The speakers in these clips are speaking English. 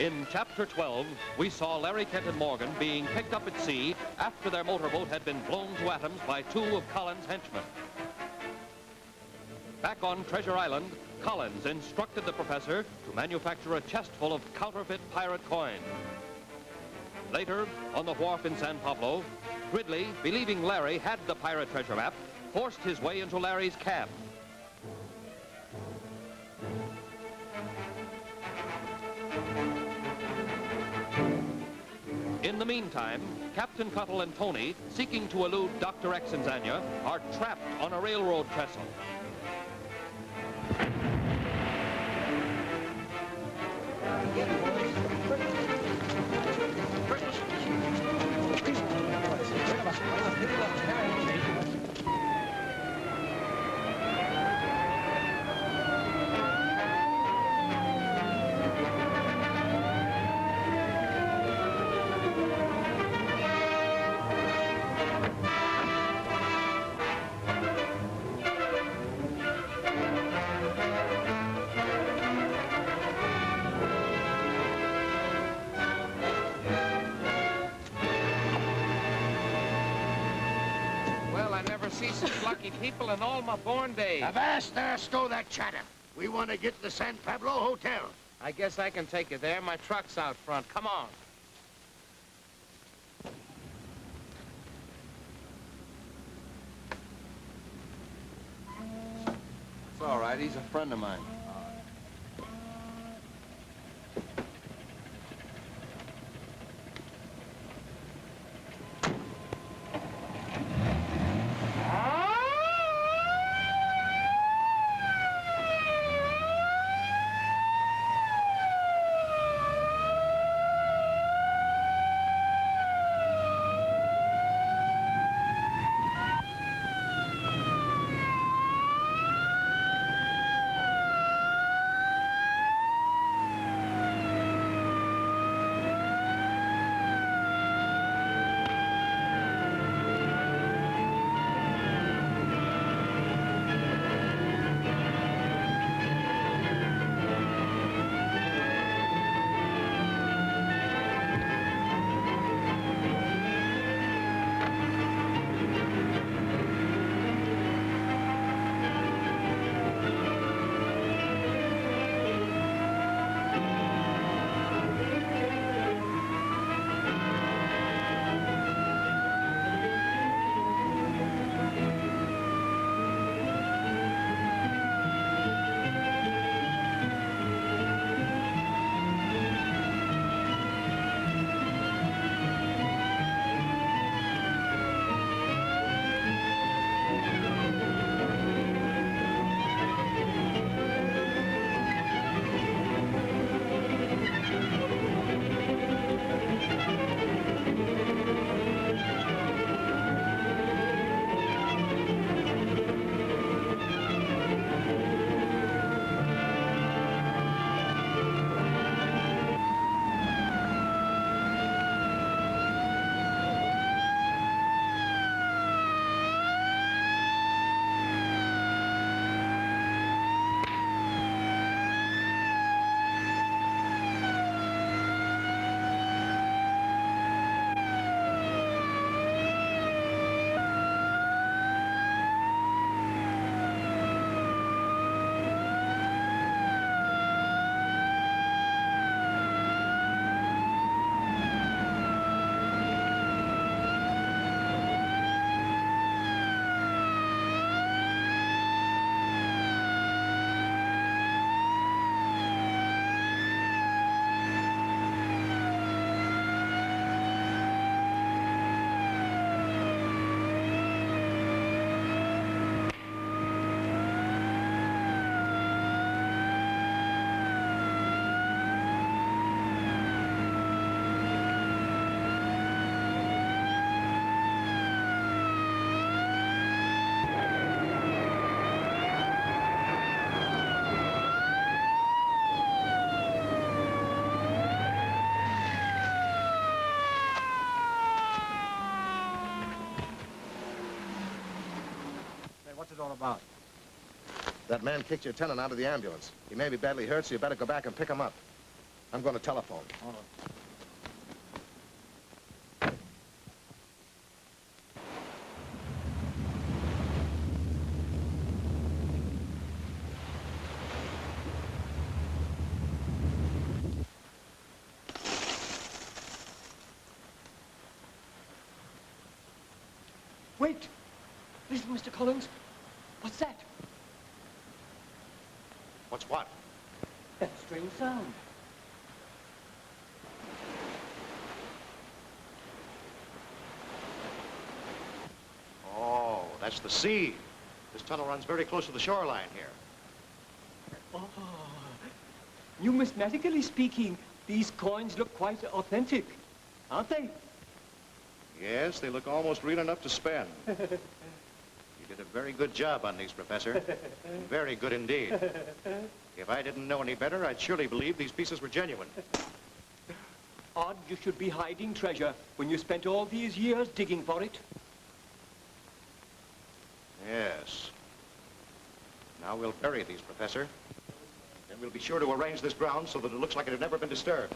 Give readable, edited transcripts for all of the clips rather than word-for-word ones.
In Chapter 12, we saw Larry Kent and Morgan being picked up at sea after their motorboat had been blown to atoms by two of Collins' henchmen. Back on Treasure Island, Collins instructed the professor to manufacture a chest full of counterfeit pirate coin. Later, on the wharf in San Pablo, Gridley, believing Larry had the pirate treasure map, forced his way into Larry's cab. In the meantime, Captain Cuttle and Tony, seeking to elude Dr. Exenzanya, are trapped on a railroad trestle. See such lucky people in all my born days. Avast there, stow that chatter. We want to get to the San Pablo Hotel. I guess I can take you there. My truck's out front. Come on. It's all right. He's a friend of mine. all about? That man kicked your tenant out of the ambulance. He may be badly hurt, so you better go back and pick him up. I'm going to telephone. Hold on. Wait! Listen, Mr. Collins. What's that? What's what? That strange sound. Oh, that's the sea. This tunnel runs very close to the shoreline here. Oh. Numismatically speaking, these coins look quite authentic, aren't they? Yes, they look almost real enough to spend. You did a very good job on these, Professor. Very good indeed. If I didn't know any better, I'd surely believe these pieces were genuine. Odd you should be hiding treasure when you spent all these years digging for it. Yes. Now we'll bury these, Professor. Then we'll be sure to arrange this ground so that it looks like it had never been disturbed.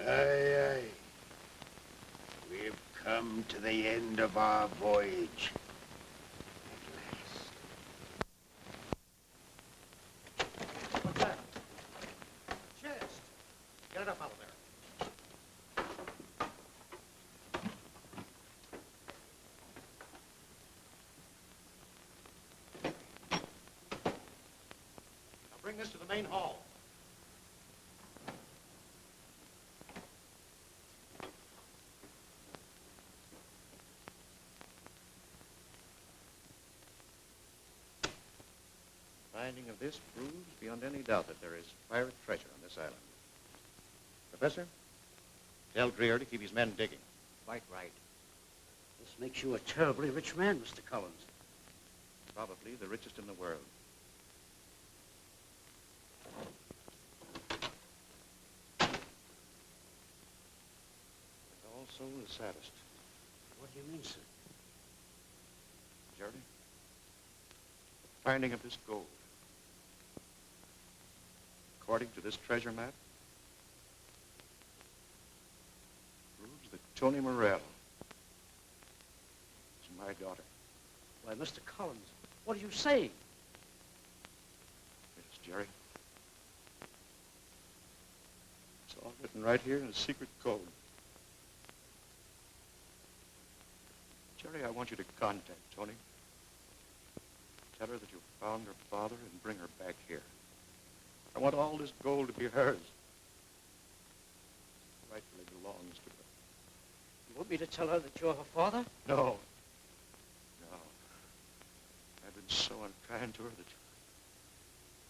Aye, aye. We've come to the end of our voyage. What's that? Chest. Get it up out of there. Now bring this to the main hall. Finding of this proves beyond any doubt that there is pirate treasure on this island. Professor, tell Greer to keep his men digging. Quite right. This makes you a terribly rich man, Mr. Collins. Probably the richest in the world. And also the saddest. What do you mean, sir? Jerry, the finding of this gold. According to this treasure map, proves that Tony Morrell is my daughter. Why, Mr. Collins, what are you saying? Yes, Jerry. It's all written right here in a secret code. Jerry, I want you to contact Tony. Tell her that you found her father and bring her back here. I want all this gold to be hers. It rightfully belongs to her. You want me to tell her that you're her father? No. No. I've been so unkind to her that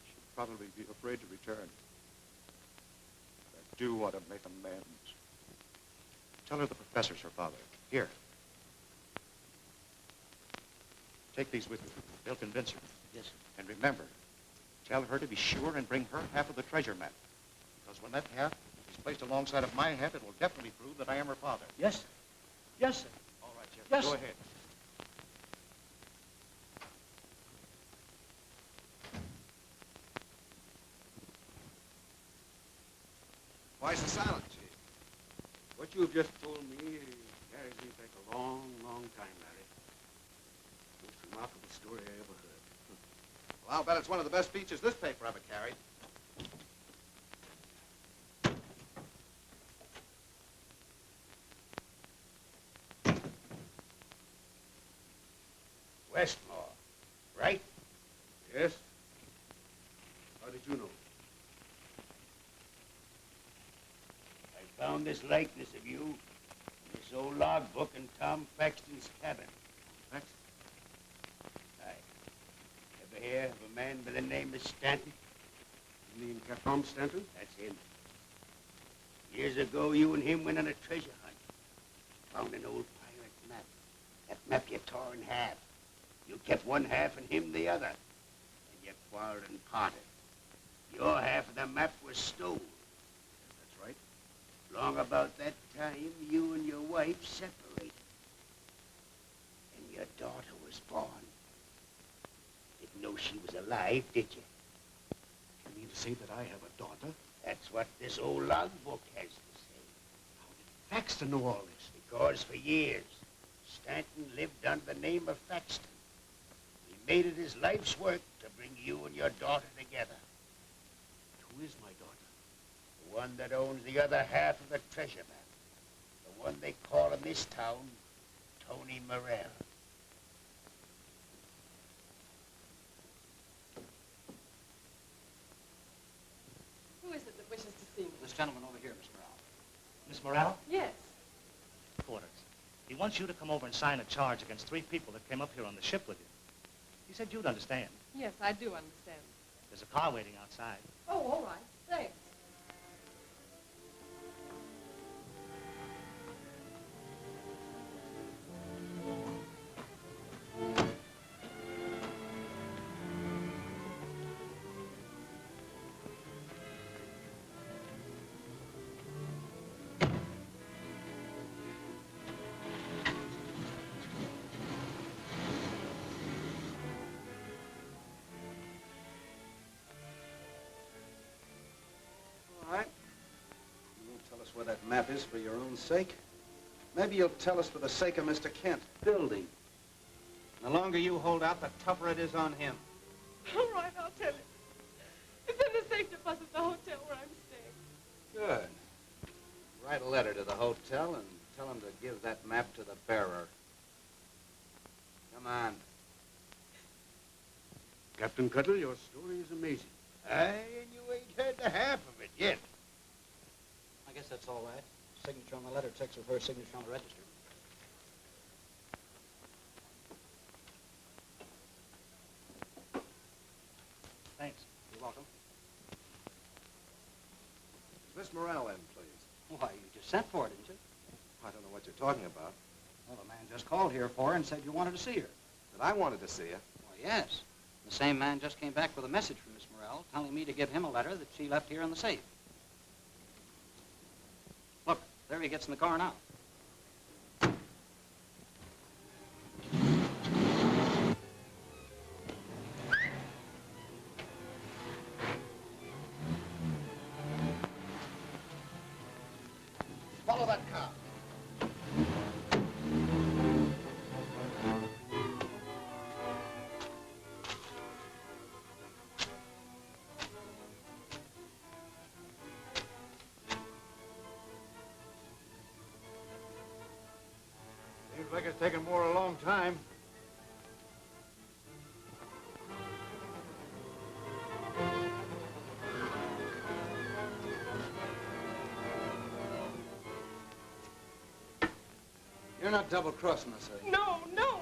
she'll probably be afraid to return. But I do want to make amends. Tell her the professor's her father. Here. Take these with you. They'll convince her. Yes, sir. And remember, tell her to be sure and bring her half of the treasure map. Because when that half is placed alongside of my half, it will definitely prove that I am her father. Yes, sir. Yes, sir. All right. Just... Go ahead. Why's the silence, Chief? What you've just told me carries me back a long, long time, Larry. Most remarkable story I ever heard. Well, I'll bet it's one of the best speeches this paper ever carried. Westmore, right? Yes. How did you know? I found this likeness of you in this old logbook in Tom Paxton's cabin. Paxton? Aye. Ever hear of a man by the name of Stanton? You mean Captain Stanton? That's him. Years ago, you and him went on a treasure hunt. Found an old pirate map. That map you tore in half. You kept one half and him the other. And you quarreled and parted. Your half of the map was stolen. That's right. Long about that time, you and your wife separated. And your daughter was born. Didn't know she was alive, did you? You mean to say that I have a daughter? That's what this old logbook has to say. How did Paxton know all this? Because for years, Stanton lived under the name of Paxton. He made it his life's work to bring you and your daughter together. Who is my daughter? The one that owns the other half of the treasure map. The one they call in this town Tony Morrell. Who is it that wishes to see me? This gentleman over here, Miss Morrell. Miss Morrell? Yes. Quarters. He wants you to come over and sign a charge against 3 people that came up here on the ship with you. He said you'd understand. Yes, I do understand. There's a car waiting outside. Oh, all right. Thanks. All right. You won't tell us where that map is for your own sake. Maybe you'll tell us for the sake of Mr. Kent. Building. The longer you hold out, the tougher it is on him. All right, I'll tell you. It's in the safe deposit at the hotel where I'm staying. Good. Write a letter to the hotel and tell them to give that map to the bearer. Come on. Captain Cuttle, your story is amazing. Aye, and you ain't heard the half of it yet. I guess that's all right. Signature on the letter checks with her signature on the register. Thanks. You're welcome. Is Miss Morrell in, please? Why, you just sent for her, didn't you? I don't know what you're talking about. Well, the man just called here for her and said you wanted to see her. That I wanted to see her. Well, yes. The same man just came back with a message from Miss Morrell telling me to give him a letter that she left here in the safe. Look, there he gets in the car now. Follow that car. Seems like it's taken more a long time. You're not double-crossing us, are you? No, no.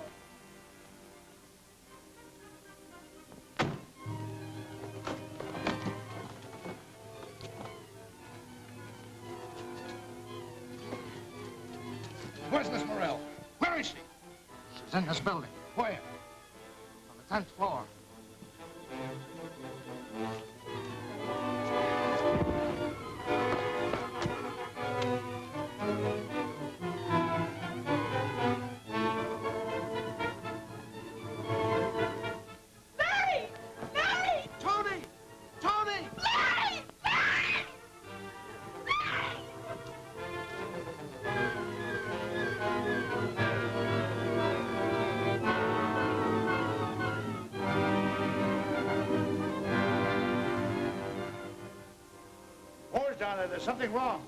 Where's Miss Morrell? Where is she? She's in this building. Where? On the 10th floor. There's something wrong.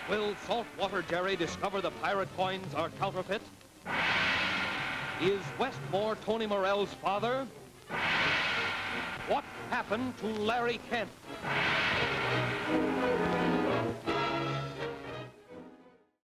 Will Saltwater Jerry discover the pirate coins are counterfeit? Is Westmore Tony Morell's father? What happened to Larry Kent?